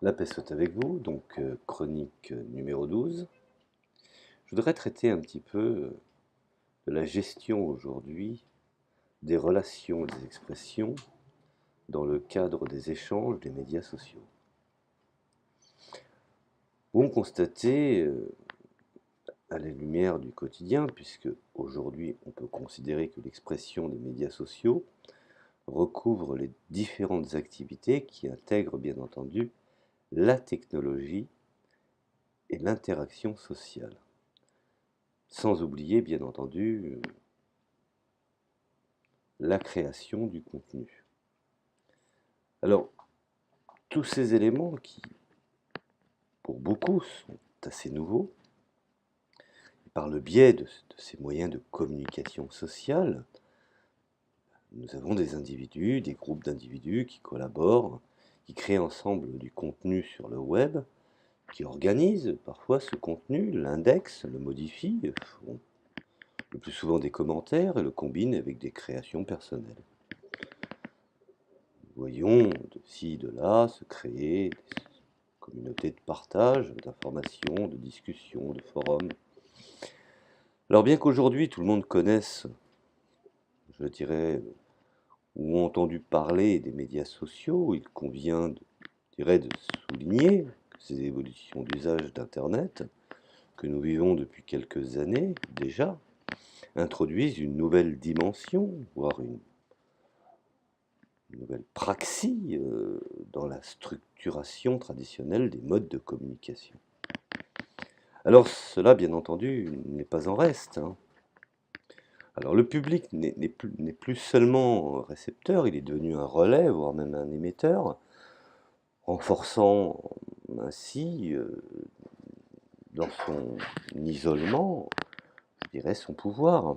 La paix soit avec vous, donc chronique numéro 12. Je voudrais traiter un petit peu de la gestion aujourd'hui des relations et des expressions dans le cadre des échanges des médias sociaux. Vous constatez, à la lumière du quotidien, puisque aujourd'hui on peut considérer que l'expression des médias sociaux recouvre les différentes activités qui intègrent bien entendu la technologie et l'interaction sociale. Sans oublier, bien entendu, la création du contenu. Alors, tous ces éléments qui, pour beaucoup, sont assez nouveaux, par le biais de ces moyens de communication sociale, nous avons des individus, des groupes d'individus qui collaborent, qui créent ensemble du contenu sur le web, qui organisent parfois ce contenu, l'indexent, le modifient, font le plus souvent des commentaires et le combinent avec des créations personnelles. Nous voyons de ci, de là se créer des communautés de partage, d'informations, de discussions, de forums. Alors bien qu'aujourd'hui tout le monde connaisse, je dirais, ou ait entendu parler des médias sociaux, il convient, de souligner que ces évolutions d'usage d'Internet, que nous vivons depuis quelques années déjà, introduisent une nouvelle dimension, voire une nouvelle praxis dans la structuration traditionnelle des modes de communication. Alors cela, bien entendu, n'est pas en reste. Alors le public n'est plus seulement récepteur, il est devenu un relais, voire même un émetteur, renforçant ainsi, dans son isolement, je dirais, son pouvoir.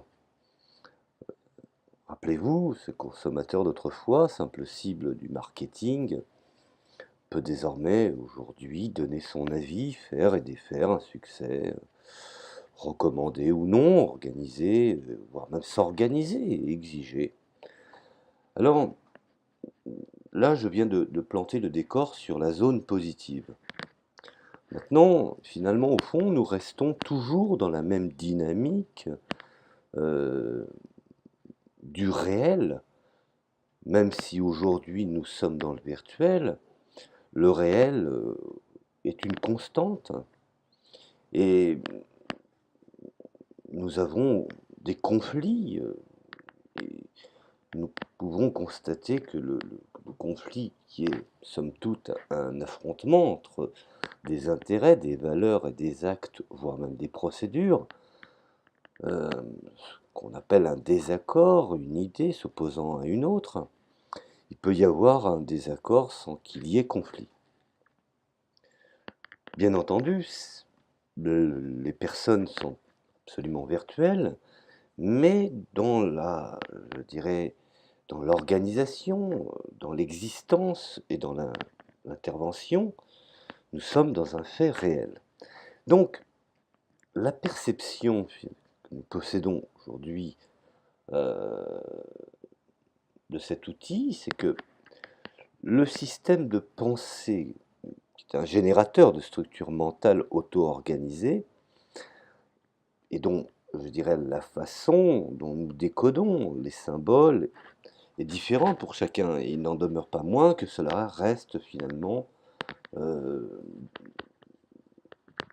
Rappelez-vous, ce consommateur d'autrefois, simple cible du marketing, peut désormais, aujourd'hui, donner son avis, faire et défaire un succès, recommandé ou non, organisé, voire même s'organiser et exiger. Alors, là, je viens de planter le décor sur la zone positive. Maintenant, finalement, au fond, nous restons toujours dans la même dynamique euh, du réel, même si aujourd'hui nous sommes dans le virtuel, le réel est une constante. Et nous avons des conflits, et nous pouvons constater que le conflit qui est, somme toute, un affrontement entre des intérêts, des valeurs et des actes, voire même des procédures, qu'on appelle un désaccord, une idée s'opposant à une autre, il peut y avoir un désaccord sans qu'il y ait conflit. Bien entendu, les personnes sont absolument virtuelles, mais dans je dirais, dans l'organisation, dans l'existence et dans l'intervention, nous sommes dans un fait réel. Donc, la perception que nous possédons aujourd'hui de cet outil, c'est que le système de pensée, qui est un générateur de structures mentales auto-organisées, et dont, je dirais, la façon dont nous décodons les symboles est différente pour chacun, et il n'en demeure pas moins que cela reste finalement euh,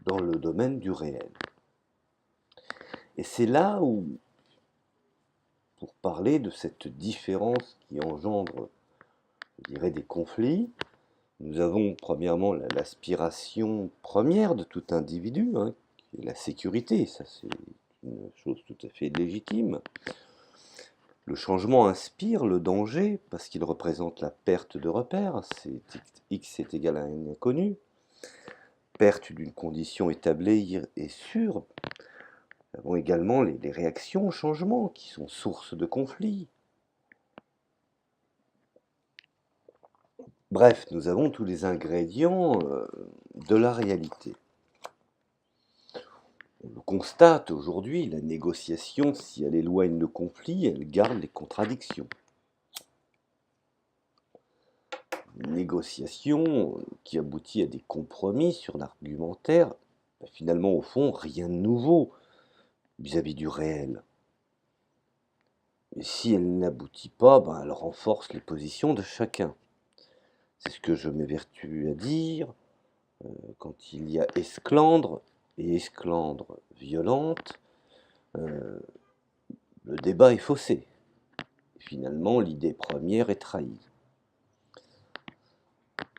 dans le domaine du réel. Et c'est là où, pour parler de cette différence qui engendre, je dirais, des conflits, nous avons premièrement l'aspiration première de tout individu, qui est la sécurité, ça c'est une chose tout à fait légitime. Le changement inspire le danger parce qu'il représente la perte de repères, x est égal à un inconnu, perte d'une condition établie et sûre. Nous avons également les réactions au changement qui sont source de conflits. Bref, nous avons tous les ingrédients de la réalité. On le constate aujourd'hui, la négociation, si elle éloigne le conflit, elle garde les contradictions. négociation qui aboutit à des compromis sur l'argumentaire, finalement, au fond, rien de nouveau vis-à-vis du réel. Et si elle n'aboutit pas, elle renforce les positions de chacun. C'est ce que je m'évertue à dire quand il y a esclandre et esclandre violente, le débat est faussé. Et finalement, l'idée première est trahie.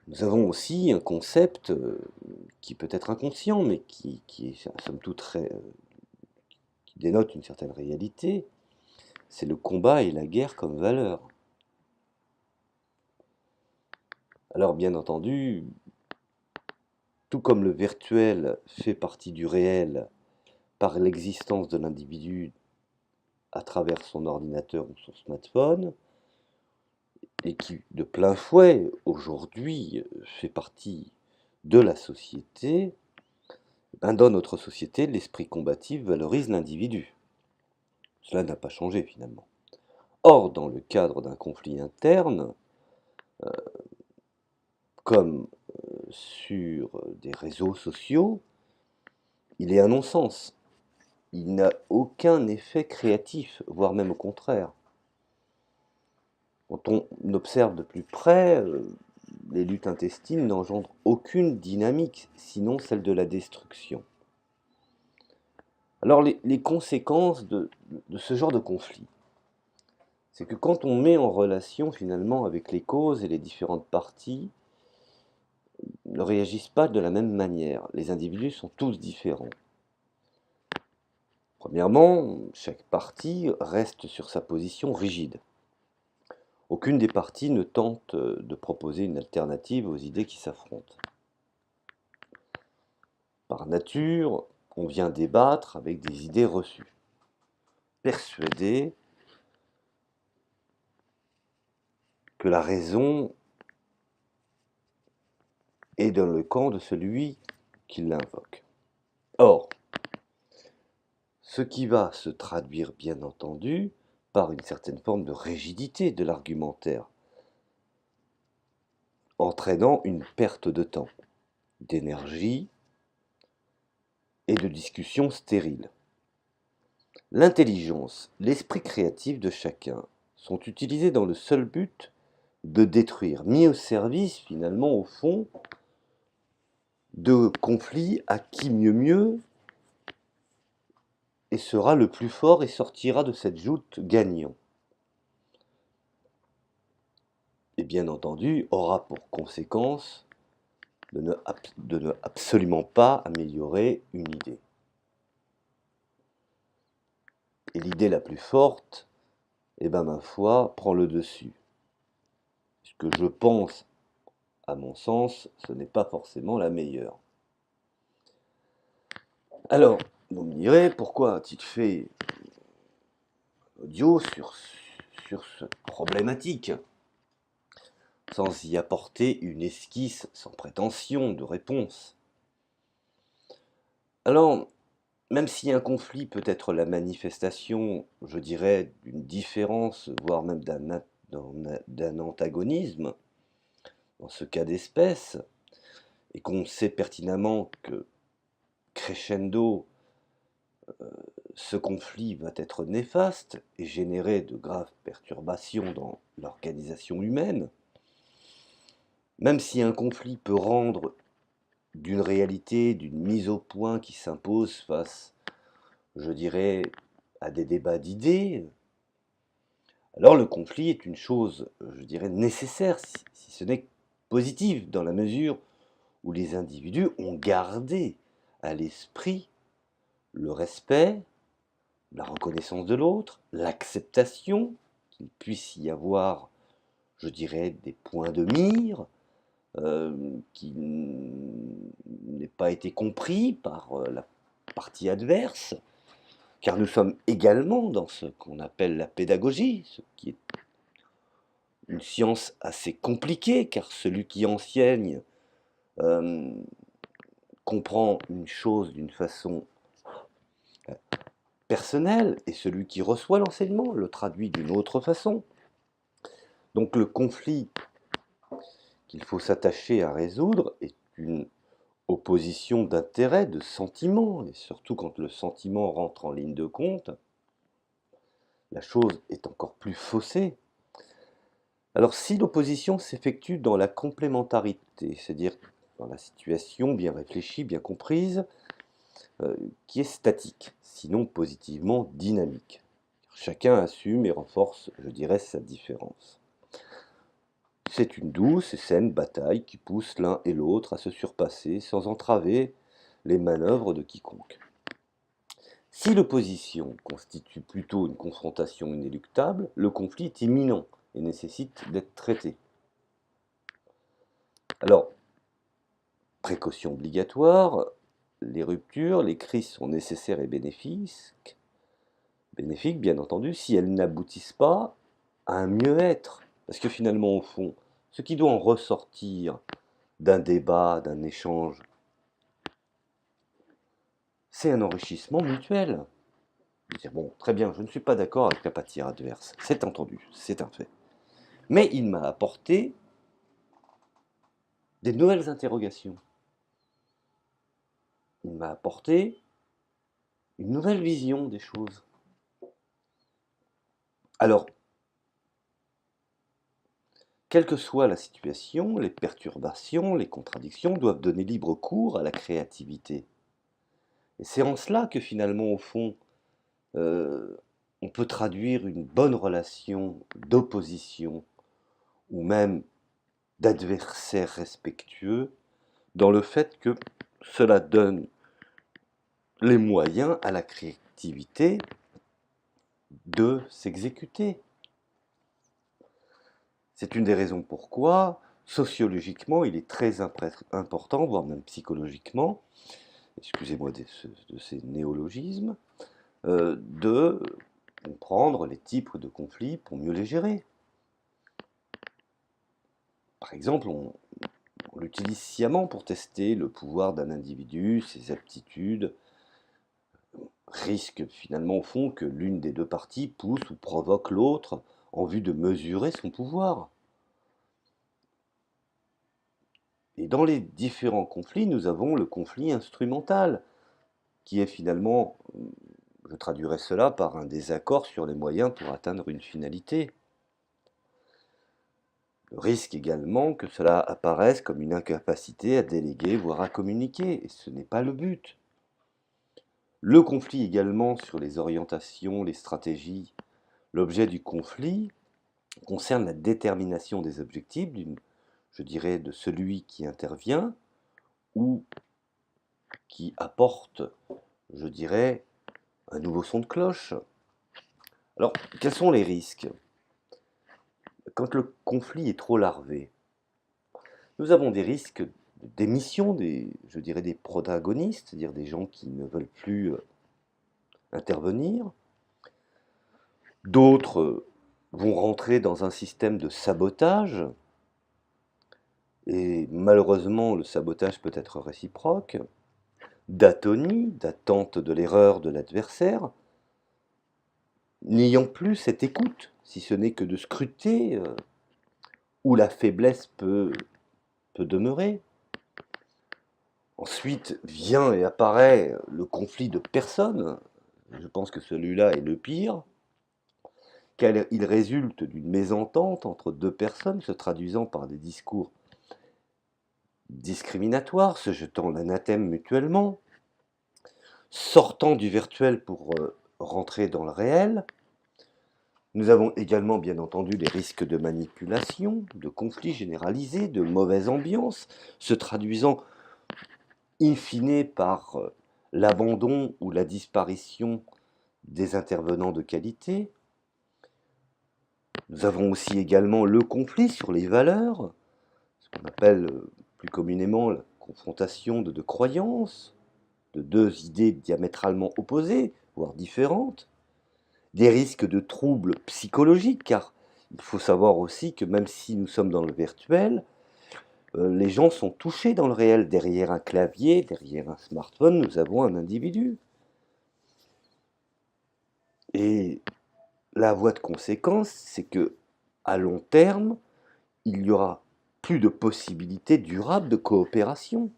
Nous avons aussi un concept qui peut être inconscient, mais qui est somme toute qui dénote une certaine réalité, c'est le combat et la guerre comme valeur. Alors bien entendu, tout comme le virtuel fait partie du réel par l'existence de l'individu à travers son ordinateur ou son smartphone, et qui de plein fouet aujourd'hui fait partie de la société, dans notre société, l'esprit combatif valorise l'individu. Cela n'a pas changé finalement. Or, dans le cadre d'un conflit interne, comme sur des réseaux sociaux, il est un non-sens. Il n'a aucun effet créatif, voire même au contraire. Quand on observe de plus près, les luttes intestines n'engendrent aucune dynamique, sinon celle de la destruction. Alors les conséquences de ce genre de conflit, c'est que quand on met en relation finalement avec les causes et les différentes parties, ne réagissent pas de la même manière. Les individus sont tous différents. Premièrement, chaque partie reste sur sa position rigide. Aucune des parties ne tente de proposer une alternative aux idées qui s'affrontent. Par nature, on vient débattre avec des idées reçues, persuadé que la raison est dans le camp de celui qui l'invoque. Or, ce qui va se traduire bien entendu par une certaine forme de rigidité de l'argumentaire, entraînant une perte de temps, d'énergie et de discussion stérile. L'intelligence, l'esprit créatif de chacun sont utilisés dans le seul but de détruire, mis au service finalement au fond de conflits à qui mieux et sera le plus fort et sortira de cette joute gagnant. Et bien entendu aura pour conséquence de ne absolument pas améliorer une idée. Et l'idée la plus forte, ma foi, prend le dessus. Ce que je pense, à mon sens, ce n'est pas forcément la meilleure. Alors, vous me direz, pourquoi a-t-il fait audio sur cette problématique, sans y apporter une esquisse sans prétention de réponse? Alors, même si un conflit peut être la manifestation, je dirais, d'une différence, voire même d'un antagonisme, dans ce cas d'espèce, et qu'on sait pertinemment que crescendo, ce conflit va être néfaste et générer de graves perturbations dans l'organisation humaine, même si un conflit peut rendre d'une réalité, d'une mise au point qui s'impose face, je dirais, à des débats d'idées, alors le conflit est une chose, je dirais, nécessaire, si ce n'est positive, dans la mesure où les individus ont gardé à l'esprit le respect, la reconnaissance de l'autre, l'acceptation, qu'il puisse y avoir, je dirais, des points de mire, qui n'aient pas été compris par la partie adverse, car nous sommes également dans ce qu'on appelle la pédagogie, ce qui est une science assez compliquée, car celui qui enseigne comprend une chose d'une façon personnelle, et celui qui reçoit l'enseignement le traduit d'une autre façon. Donc le conflit qu'il faut s'attacher à résoudre est une opposition d'intérêts, de sentiments, et surtout quand le sentiment rentre en ligne de compte, la chose est encore plus faussée. Alors si l'opposition s'effectue dans la complémentarité, c'est-à-dire dans la situation bien réfléchie, bien comprise, qui est statique, sinon positivement dynamique. Chacun assume et renforce, je dirais, sa différence. C'est une douce et saine bataille qui pousse l'un et l'autre à se surpasser sans entraver les manœuvres de quiconque. Si l'opposition constitue plutôt une confrontation inéluctable, le conflit est imminent et nécessite d'être traité. Alors, précaution obligatoire, les ruptures, les crises sont nécessaires et bénéfiques, bien entendu, si elles n'aboutissent pas à un mieux-être. Parce que finalement, au fond, ce qui doit en ressortir d'un débat, d'un échange, c'est un enrichissement mutuel. Dire, bon, très bien, je ne suis pas d'accord avec la partie adverse, c'est entendu, c'est un fait. Mais il m'a apporté des nouvelles interrogations. Il m'a apporté une nouvelle vision des choses. Alors, quelle que soit la situation, les perturbations, les contradictions doivent donner libre cours à la créativité. Et c'est en cela que finalement, au fond, euh, on peut traduire une bonne relation d'opposition ou même d'adversaires respectueux dans le fait que cela donne les moyens à la créativité de s'exécuter. C'est une des raisons pourquoi, sociologiquement, il est très important, voire même psychologiquement, excusez-moi de ces néologismes, de comprendre les types de conflits pour mieux les gérer. Par exemple, on l'utilise sciemment pour tester le pouvoir d'un individu, ses aptitudes, risque finalement au fond que l'une des deux parties pousse ou provoque l'autre en vue de mesurer son pouvoir. Et dans les différents conflits, nous avons le conflit instrumental, qui est finalement, je traduirais cela par un désaccord sur les moyens pour atteindre une finalité. Le risque également que cela apparaisse comme une incapacité à déléguer, voire à communiquer, et ce n'est pas le but. Le conflit également sur les orientations, les stratégies. L'objet du conflit concerne la détermination des objectifs, je dirais, de celui qui intervient ou qui apporte, je dirais, un nouveau son de cloche. Alors, quels sont les risques? Quand le conflit est trop larvé, nous avons des risques de démission je dirais, des protagonistes, c'est-à-dire des gens qui ne veulent plus intervenir. D'autres vont rentrer dans un système de sabotage, et malheureusement le sabotage peut être réciproque, d'atonie, d'attente de l'erreur de l'adversaire, n'ayant plus cette écoute, si ce n'est que de scruter où la faiblesse peut demeurer. Ensuite vient et apparaît le conflit de personnes. Je pense que celui-là est le pire, car il résulte d'une mésentente entre deux personnes se traduisant par des discours discriminatoires, se jetant l'anathème mutuellement, sortant du virtuel pour rentrer dans le réel. Nous avons également bien entendu les risques de manipulation, de conflits généralisés, de mauvaise ambiance, se traduisant in fine par l'abandon ou la disparition des intervenants de qualité. Nous avons aussi également le conflit sur les valeurs, ce qu'on appelle plus communément la confrontation de deux croyances, de deux idées diamétralement opposées, voire différentes. Des risques de troubles psychologiques, car il faut savoir aussi que même si nous sommes dans le virtuel, les gens sont touchés dans le réel. Derrière un clavier, derrière un smartphone, nous avons un individu. Et la voie de conséquence, c'est que à long terme, il y aura plus de possibilités durables de coopération.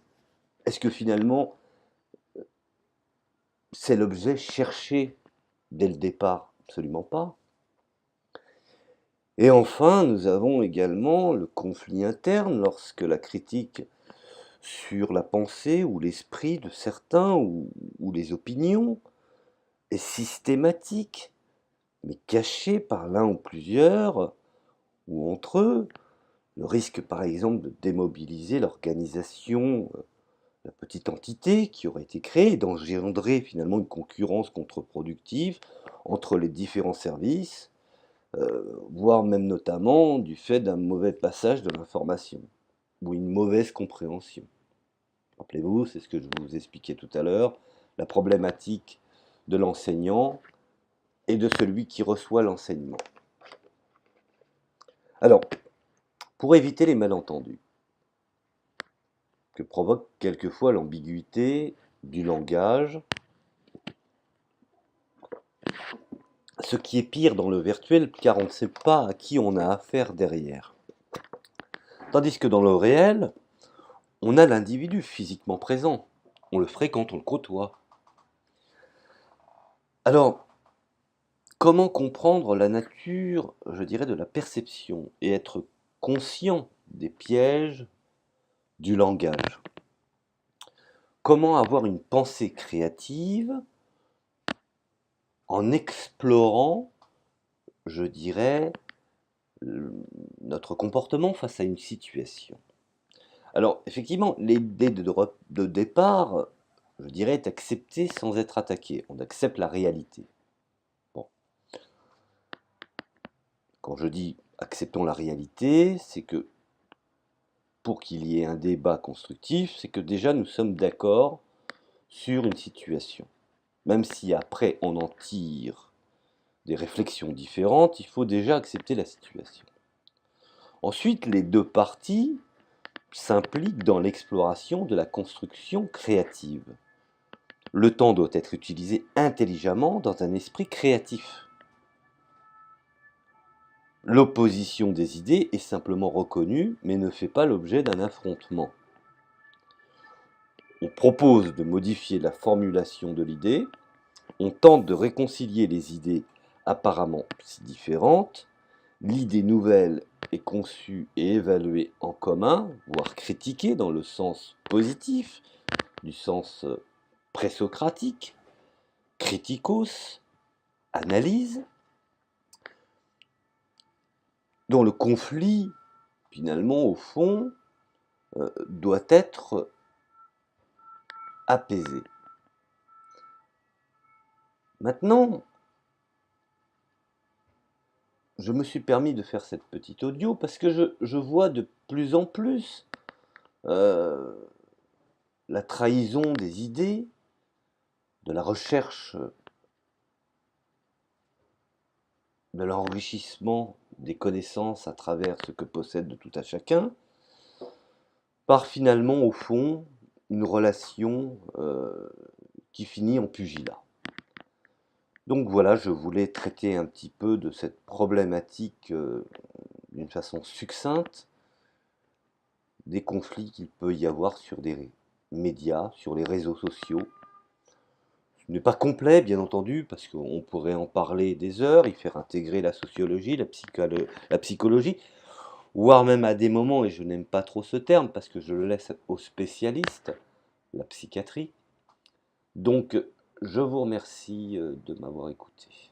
Est-ce que finalement, c'est l'objet cherché dès le départ? Absolument pas. Et enfin, nous avons également le conflit interne lorsque la critique sur la pensée ou l'esprit de certains ou les opinions est systématique, mais cachée par l'un ou plusieurs, ou entre eux. Le risque, par exemple, de démobiliser l'organisation, la petite entité qui aurait été créée, et d'engendrer finalement une concurrence contre-productive entre les différents services, voire même notamment du fait d'un mauvais passage de l'information, ou une mauvaise compréhension. Rappelez-vous, c'est ce que je vous expliquais tout à l'heure, la problématique de l'enseignant et de celui qui reçoit l'enseignement. Alors, pour éviter les malentendus que provoque quelquefois l'ambiguïté du langage, ce qui est pire dans le virtuel, car on ne sait pas à qui on a affaire derrière. Tandis que dans le réel, on a l'individu physiquement présent. On le fréquente, on le côtoie. Alors, comment comprendre la nature, je dirais, de la perception et être conscient des pièges du langage? Comment avoir une pensée créative en explorant, je dirais, notre comportement face à une situation? Alors, effectivement, l'idée de départ, je dirais, est acceptée sans être attaquée. On accepte la réalité. Bon. Quand je dis acceptons la réalité, c'est que pour qu'il y ait un débat constructif, c'est que déjà nous sommes d'accord sur une situation. Même si après on en tire des réflexions différentes, il faut déjà accepter la situation. Ensuite, les deux parties s'impliquent dans l'exploration de la construction créative. Le temps doit être utilisé intelligemment dans un esprit créatif. L'opposition des idées est simplement reconnue, mais ne fait pas l'objet d'un affrontement. On propose de modifier la formulation de l'idée, on tente de réconcilier les idées apparemment si différentes, l'idée nouvelle est conçue et évaluée en commun, voire critiquée dans le sens positif, du sens présocratique, criticos, analyse, dont le conflit, finalement, au fond, doit être apaisé. Maintenant, je me suis permis de faire cette petite audio parce que je vois de plus en plus la trahison des idées, de la recherche de l'enrichissement des connaissances à travers ce que possède tout à chacun, par finalement, au fond, une relation qui finit en pugilat. Donc voilà, je voulais traiter un petit peu de cette problématique d'une façon succincte, des conflits qu'il peut y avoir sur des médias, sur les réseaux sociaux. Ce n'est pas complet, bien entendu, parce qu'on pourrait en parler des heures, y faire intégrer la sociologie, la psychologie, voire même à des moments, et je n'aime pas trop ce terme, parce que je le laisse aux spécialistes, la psychiatrie. Donc, je vous remercie de m'avoir écouté.